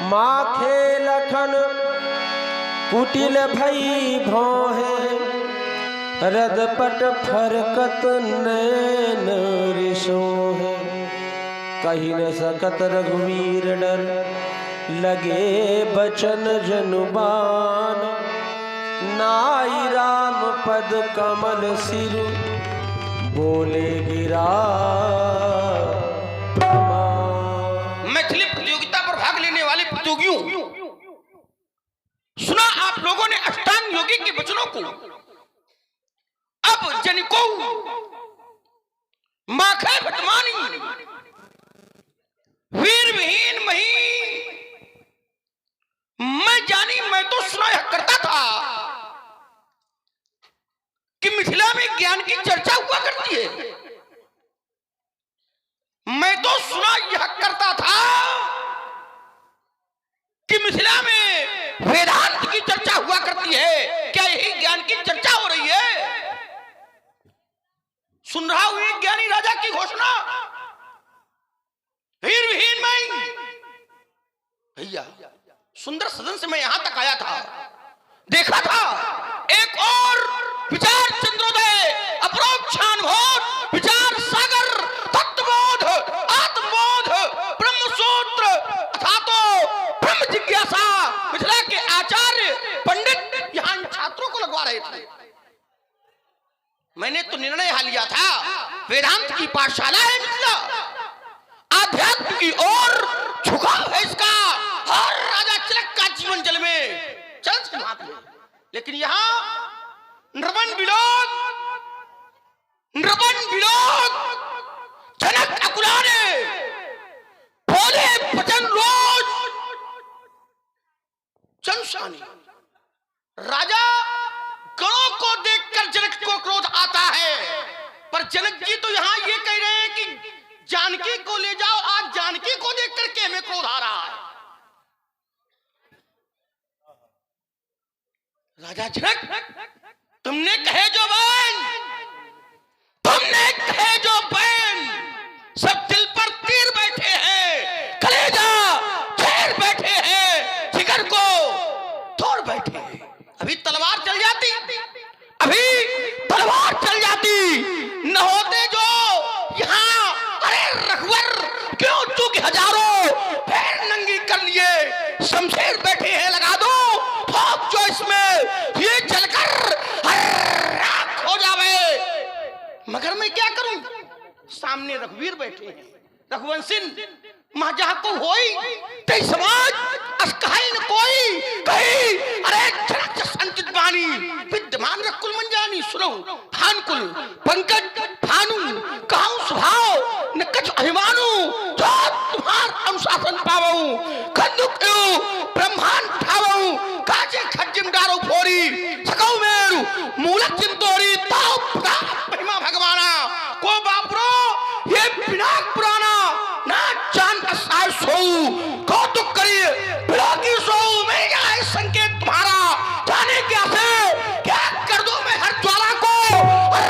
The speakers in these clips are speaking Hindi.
माखे लखन कुटिल भई भौहे रदपट फरकत नैन रिसोहे। कही न सकत रघुवीर डर लगे बचन जनुबान। नाई राम पद कमल सिर बोले गिरा। मैथिली प्रतियोगिता पर भाग लेने वाले प्रतियोगियों, सुना आप लोगों ने अष्टांग योगी के वचनों को। अब जनिको माखे भटमानी वीर विहीन मही मैं जानी। मैं तो सुना करता था कि मिथिला में ज्ञान की चर्चा हुआ करती है। मैं तो सुना यह करता था कि मिथिला में वेदांत की चर्चा हुआ करती है। क्या यही ज्ञान की चर्चा हो रही है? सुन रहा हूं एक ज्ञानी राजा की घोषणा, वीर विहीन मैं। भैया सुंदर सदन से मैं यहां तक आया था, देखा था एक और विचार चंद्रोदय, अपरोक्षानुभूत विचार सागर, तत्वबोध, आत्मबोध, ब्रह्म सूत्र अथा तो ब्रह्म जिज्ञासा मिथिला के आचार्य पंडित यहां छात्रों को लगवा रहे थे। मैंने तो निर्णय यहां लिया था, वेदांत की पाठशाला है मिथिला, आध्यात्म की ओर झुकाव है इसका। हर राजा तिलक का जीवन जल में चल समाप्त है। लेकिन यहां नृपन विलोक जनक अकुलाने बोले वचन रोज जनसानी। राजा गणों को देखकर जनक को क्रोध आता है, पर जनक जी तो यहां ये कह रहे हैं कि जानकी को ले जाओ। आज जानकी को देखकर के हमें क्रोध आ रहा है। राजा जनक तुमने कहे जो बैन सब दिल पर तीर बैठे हैं, कलेजा चेर बैठे हैं, जिगर को तोड़ बैठे हैं। अभी तलवार चल जाती न होते जो यहां। अरे रघुवर क्यों चूक हजारों पैर नंगी कर लिए, शमशेर बैठे हैं लगा दो ठोक जो इसमें ये जलकर राख हो जावे। मगर मैं क्या करूं, सामने रघुवीर बैठे हैं, रघुवंशिन मां जहां को होई ते समाज अस्काई न कोई कही। अरे जनक संचित वाणी विद्यमान रकुल मन जानी। सुनो भानुकुल पंकज भानु कहूं स्वभाव न कछ अभिमानु। जो तुम्हार अनुशासन पावऊ खंडुक ब्रह्मांड ठावऊ। काजे खज्जिम डारो फोरी सकौ मेरु मूलक चिंतोरी। ताऊ महिमा भगवाना को बापरो ये पिनाक पुराना ना जान असाय सोऊ। कौतुक करिए बिलाकी सोऊ। मिल जाए संकेत तुम्हारा जाने क्या से क्या कर दो मैं हर ज्वाला को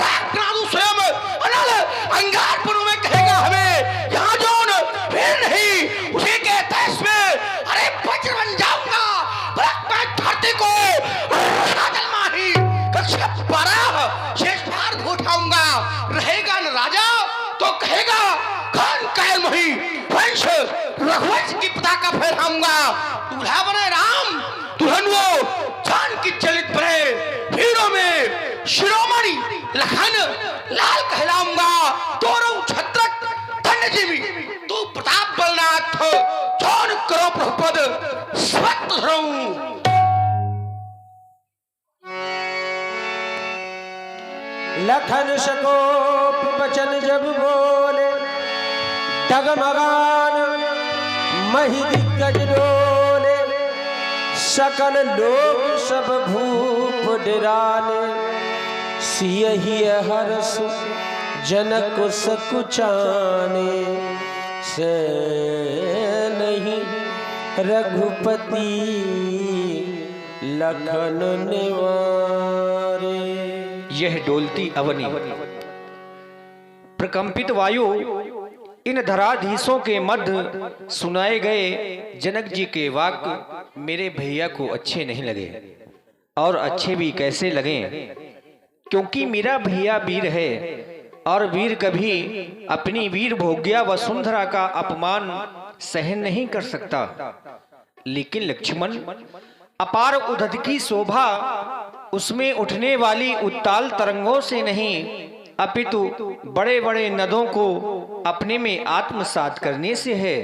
राख ना दूं स्वयं अनल अंगारपुर में कहेगा हमें यहाँ जोन फिर नहीं उसी के देश में। अरे वज्र बन जाऊंगा भरत मैं धरती को राजल माही कक्षा 12 शेष भार उठाऊंगा। रहेगा न राजा तो कहेगा खान कायल मही वंश रघुवंश की पताका फहराऊंगा। दूल्हा बने राम दुल्हन वो जान की चलित बने। हीरो में शिरोमणि लखन लाल कहलाऊंगा। तोरऊ छत्रक धन्यजीवी तू प्रताप बलनाथ जौन करो प्रभुपद स्वत धरऊं। लखन शकोप बचन जब बोले डगमगान मही दिग्गज डोले। सकल लोग सब भूप डराने सियहि हर्ष जनक सकुचाने। से नहीं रघुपति लखन निवारे। यह डोलती अवनी प्रकंपित वायु इन धराधीशों के मध्य सुनाए गए जनक जी के वाक्य मेरे भैया को अच्छे नहीं लगे, और अच्छे भी कैसे लगे, क्योंकि मेरा भैया वीर है और वीर कभी अपनी वीर भोग्या वसुंधरा का अपमान सहन नहीं कर सकता। लेकिन लक्ष्मण, अपार उद्धत की शोभा उसमें उठने वाली उत्ताल तरंगों से नहीं, अपितु बड़े बड़े नदों को अपने में आत्मसात करने से है।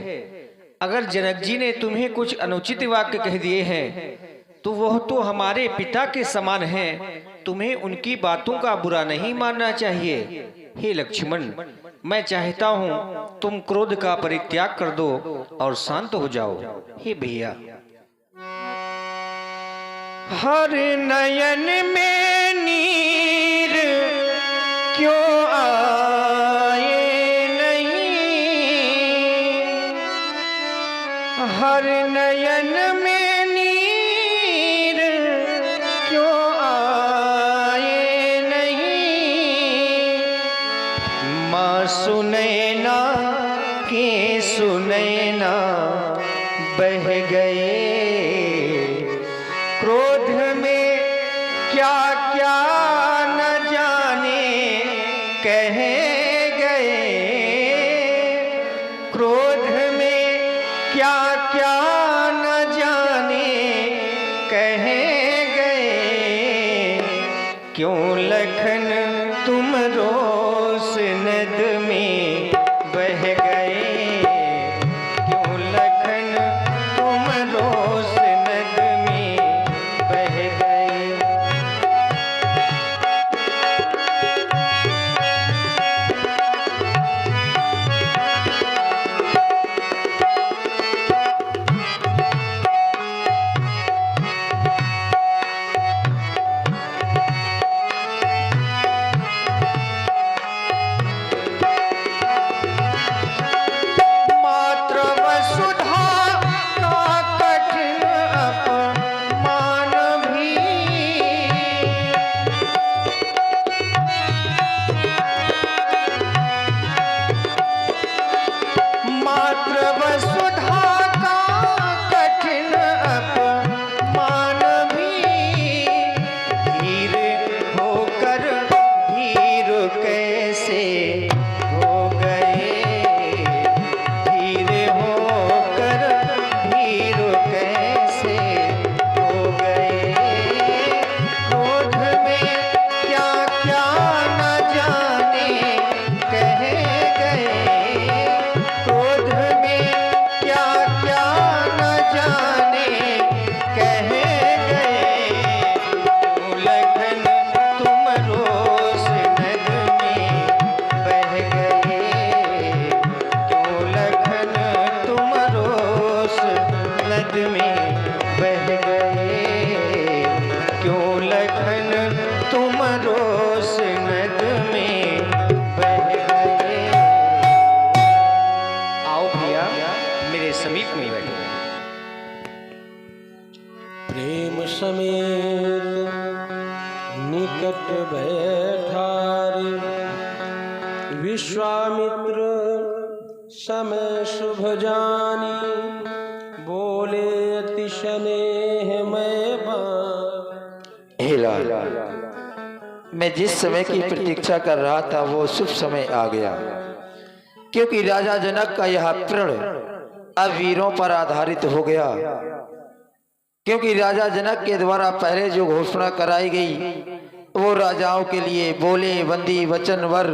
अगर जनक जी ने तुम्हें कुछ अनुचित वाक्य कह दिए हैं तो वह तो हमारे पिता के समान हैं, तुम्हें उनकी बातों का बुरा नहीं मानना चाहिए। हे लक्ष्मण, मैं चाहता हूँ तुम क्रोध का परित्याग कर दो और शांत हो जाओ। हे भैया, हर नयन में नीर क्यों आए नहीं, हर नयन में नीर क्यों आए नहीं, माँ सुनैना के सुनैना बह गए, क्रोध में क्या क्या न जाने कह गए, क्रोध में क्या क्या न जाने कह गए, क्यों लखन तुम रोस नद में बह गए, क्यों लखन तुम रोस नद में बह गए। मात्र वसुधा का कठिन अपमान भी, मात्र वसुधा का कठिन अपमान भी, धीर होकर धीर कैसे हो गए, धीर होकर धीर कैसे हो गए, क्रोध में क्या क्या न जाने कह गए, क्रोध में क्या क्या न जाने कह गए, क्यों लखन तुम रोस नद में बह गए, क्यों लखन तुम रोस नद में बह गए, क्यों लखन तुम रोस नद में बह गए। आओ भैया, मेरे समीप में बैठो। प्रेम समेत निकट बैठा रे, विश्वामित्र समय शुभ जानी, बोले अति स्नेह मैं बान। हे लाल, मैं जिस समय की प्रतीक्षा कर रहा था वो शुभ समय आ गया, क्योंकि राजा जनक का यह प्रण अब वीरों पर आधारित हो गया। क्योंकि राजा जनक के द्वारा पहले जो घोषणा कराई गई वो राजाओं के लिए, बोले बंदी वचन वर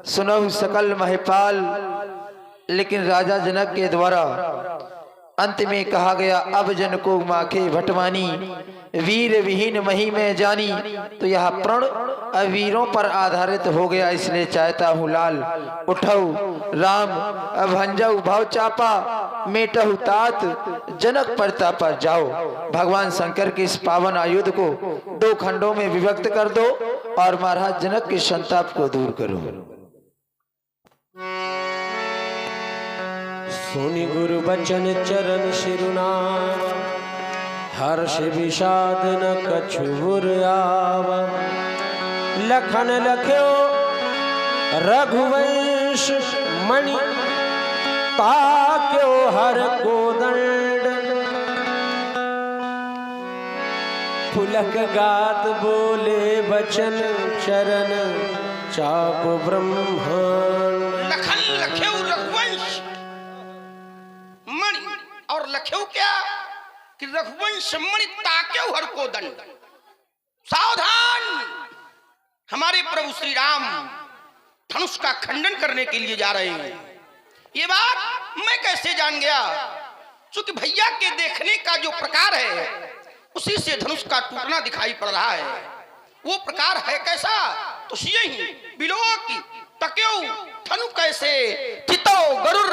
सुनहु सकल महिपाल, लेकिन राजा जनक के द्वारा अंत में कहा गया अब जन को माखे भटमानी, वीर विहीन मही में जानी। तो यह प्रण अवीरों पर आधारित हो गया। इसलिए चाहता हूँ लाल, उठऊ राम अभंजऊ भव चापा, मेटहु तात जनक प्रताप पर जाओ। भगवान शंकर के इस पावन आयुध को दो खंडों में विभक्त कर दो और महाराज जनक के संताप को दूर करो। सुनि गुरु बचन चरण शिरुना, हर्ष विषाद न कछु आव। लखन लख्यो रघुवंश मणि ताक्यो हर कोदंड पुलक गात बोले वचन चरण चाप ब्रह्मांड। लखन लखेऊ रघुवंश मणि, और लखेऊ क्या कि रघुवंश मणि ताक्यो हर कोदंड। सावधान, हमारे प्रभु श्री राम धनुष का खंडन करने के लिए जा रहे हैं। ये बात मैं कैसे जान गया? क्योंकि भैया के देखने का जो प्रकार है उसी से धनुष का टूटना दिखाई पड़ रहा है। वो प्रकार है कैसा? तो यही बिलोक तक्यो धनु कैसे, चितो गरुड़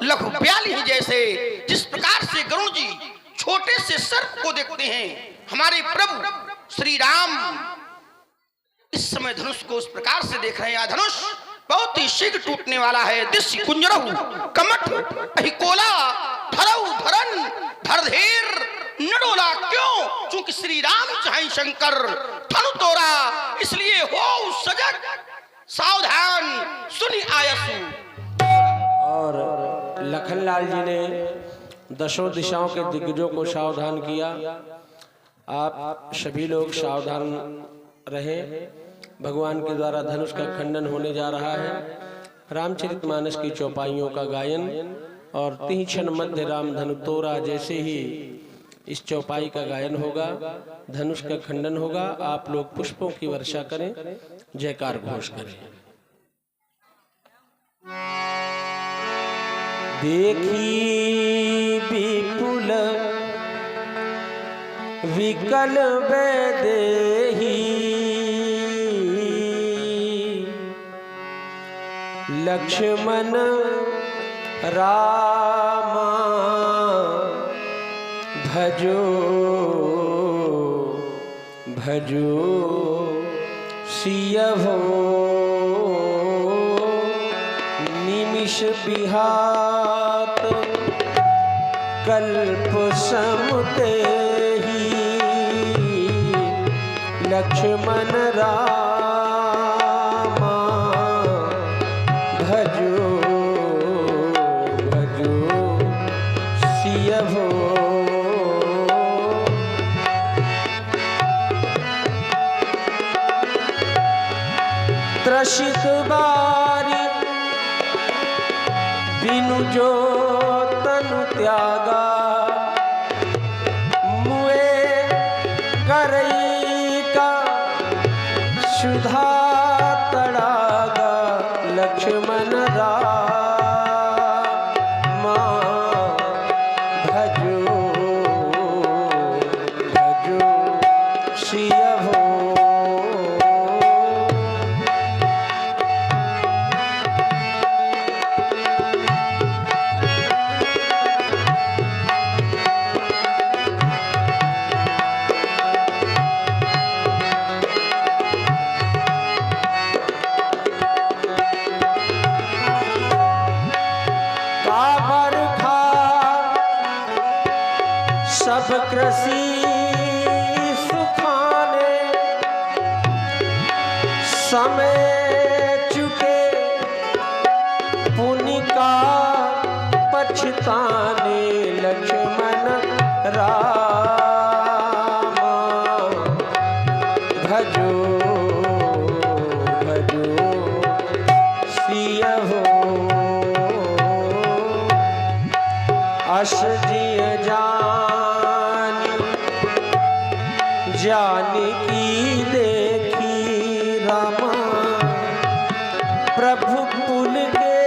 लघु ब्याली जैसे। जिस प्रकार से गरुड़ जी छोटे से सर्प को देखते हैं, हमारे प्रभु श्री राम इस समय धनुष को उस प्रकार से देख रहे हैं। धनुष बहुत ही शीघ्र टूटने वाला है। दिश कुंजरहु कमठ अहिकोला धरऊ धरन धरधीर नडोला। क्यों? क्योंकि श्री राम चाहे शंकर धनु तोरा, इसलिए हो सजग सावधान सुनि आयसु। और लखनलाल जी ने दशों दिशाओं के दिग्गजों को सावधान किया। आप सभी लोग सावधान रहे। भगवान के द्वारा धनुष का खंडन होने जा रहा है। रामचरितमानस की चौपाइयों का गायन और तीन क्षण मध्य राम धनु तोरा जैसे ही इस चौपाई का गायन होगा, धनुष का खंडन होगा। आप लोग पुष्पों की वर्षा करें, जयकार घोष करें। देखी विपुल विकल वैदेही लक्ष्मण रामा भजो भजो सियहो निमिष बिहात कल्प समतेहि लक्ष्मण रामा भजो भजो सियहो। त्रसित बारी बिनु जो तनु त्यागा मुए करई का सुधा तड़ागा लक्ष्मण रामा भजो भजो सियहो। सब कृषि सुखाने समय चुके पुण्य का पछताने लक्ष्मण रामा भजो भजो सियहो। अस जिय जानकी देखी रामा प्रभु पुल के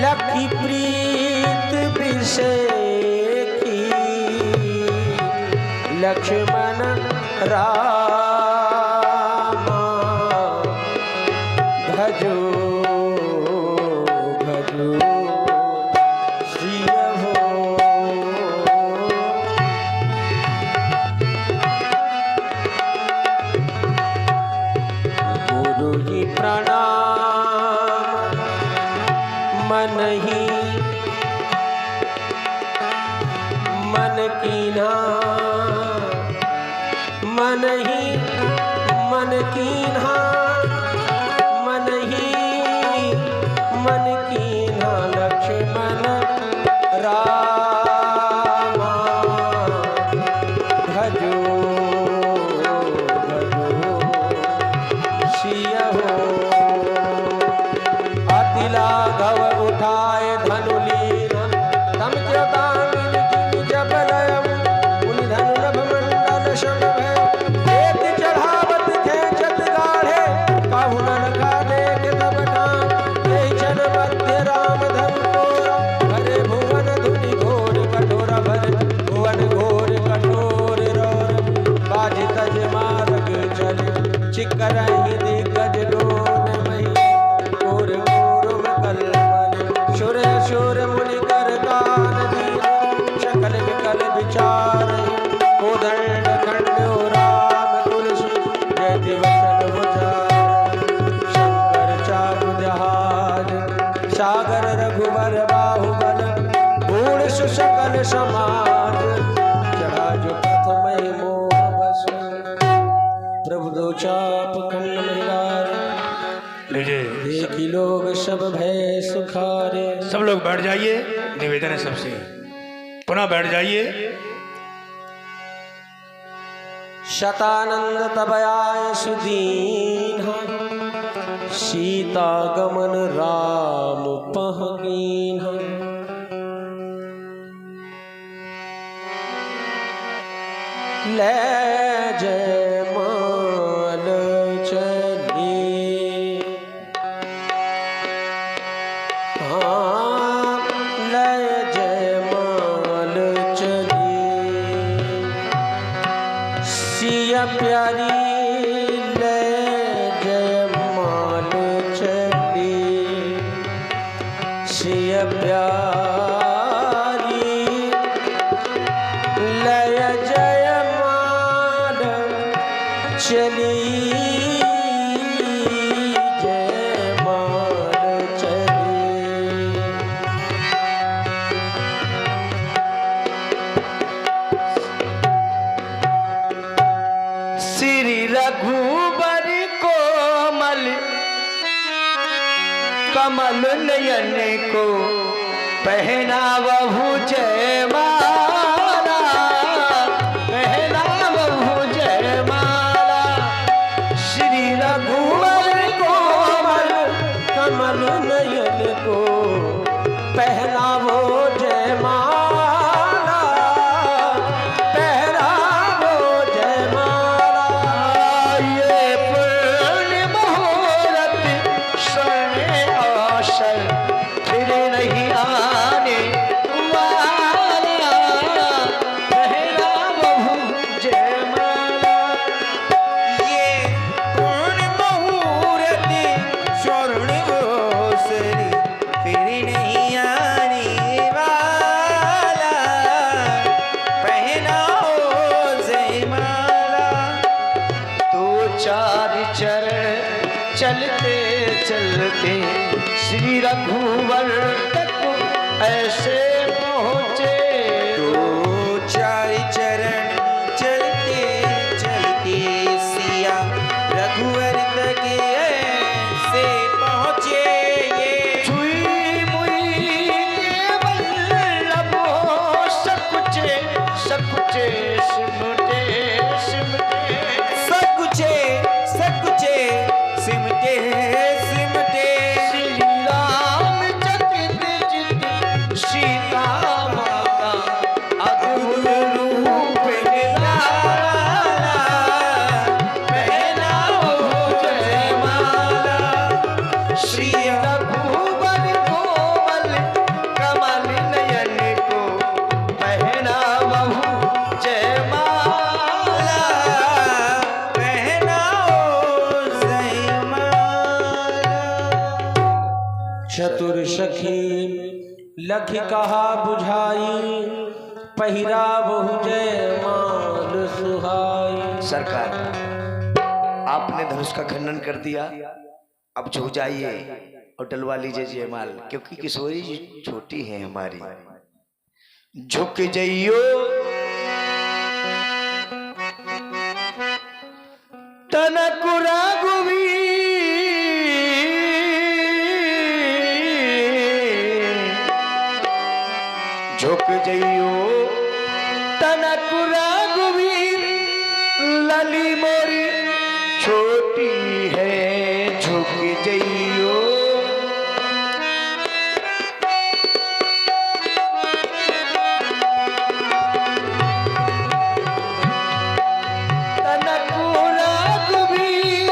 लखी प्रीत विषेखी लक्ष्मण रामा भजो भजो सियहो। प्रणाम मन ही मन कीन्हा मन ही मन कीन्हा मन ही मन की सकल समाज चढ़ा जो प्रथम मोह बस प्रभु दो चाप खंड महिलार लीजिए देखी लोग सब भय सुखारे। सब लोग बैठ जाइए, निवेदन है सबसे, पुनः बैठ जाइए। शतानंद तब आय सुदीन सीता गमन राम पहकीन। ले जय माल चली, हाँ ले जय माल चली। सिया प्यारी ले जय माल चली, सिया प्यारी ले जय माल चली, जय माल चली। श्री रघुबर कोमल कमल नयन को पहनावहु जयमाला, पहनावहु जयमाला। श्री रघुबर कोमल कमल नयन को पहनावो जयमाला, पहनावो जयमाला। ये पूर्ण मुहूर्त स्वर्ण अवसर फिर नहीं आने वाला, पहनावहु जयमाला। ये पूर्ण मुहूर्त स्वर्ण अवसर फिर नहीं आने वाला, पहनाओ जयमाला। तो चार चरण चलते चलते श्री रघुवर तक ऐसे पहुँचे। दो चार चरण चलते चलते सिया रघुवर तक ऐसे पहुँचे। ये छुई मुई केवल लबों सकुचे सकुचे सिमटे सिमटे। सकुचे सकुचे सिमटे सिमटे। श्री राम चकित चित सीता माता अद्भुत रूप निराला, पहनाओ जयमाला। श्री रघुबर कोमल कमल नयन को पहनावहु जयमाला, पहनाओ जयमाला। चतुर सखी लख कहा बुझाई, पहिरा बहु जय माल सुहाई। सरकार आपने धनुष का खंडन कर दिया, अब झुक जाइए और डलवा लीजिए जयमाल, क्योंकि किशोरी जी छोटी है हमारी। झुक जाइयो तनक राघवी, झुक जाइयो तनक राघवीर। लली मोरी छोटी है, झुक जाइयो तनक राघवीर।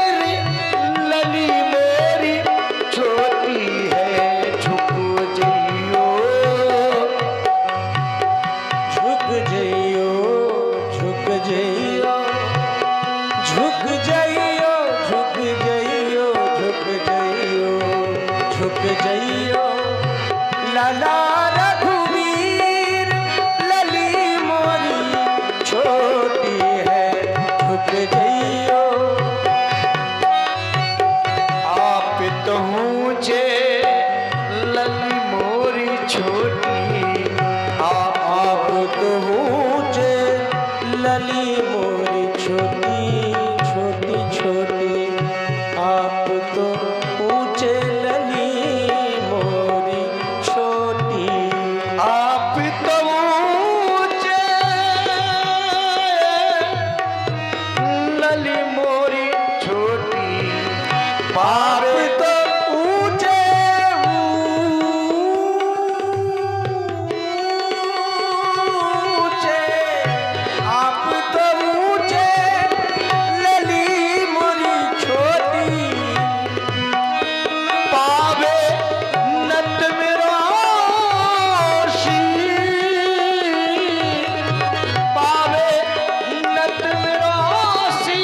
लली मोरी छोटी है, झुक जाइयो झुक जइयो झुक जइयो झुक जइयो झुक जइयो झुक जइयो तो ऊंचे लली मोरी छोटी छोटी छोटी आप तो ऊंचे लली मोरी छोटी आप तो ऊंचे लली मोरी छोटी आप तो ऊंचे ऊंचे आप तो ऊंचे लली मोरी छोटी पावे नत मिराशी पावे नत मिरासी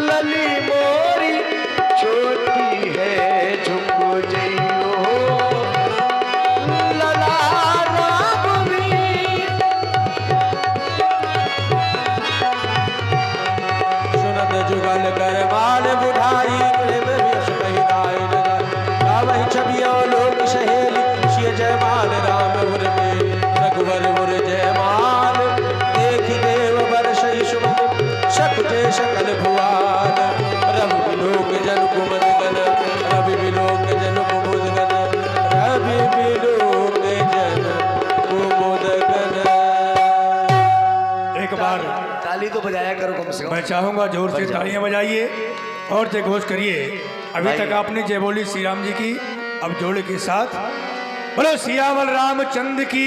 लली मोरी छोटी है झुक जइयो लला राघवीर सुनत जुगल कर बाल बुढ़ाई तुझे में विष महिलाए वही छबियों लोक सहेली शिय जयमाल राम उर मेरी रघुवर उर जयमाल देखी देव बरसई सुमन शकुचे सकल भुआल रवि बिलोक जन कुमद गन रवि बिलोक जन कुमुद गन रवि बिलोक जन कुमुद गन। एक बार ताली तो बजाया करो कम से कम। मैं चाहूंगा जोर से तालियां बजाइए और जय घोष करिए। अभी तक आपने जय बोली श्री राम जी की, अब जोड़े के साथ बोलो सियावल रामचंद्र की।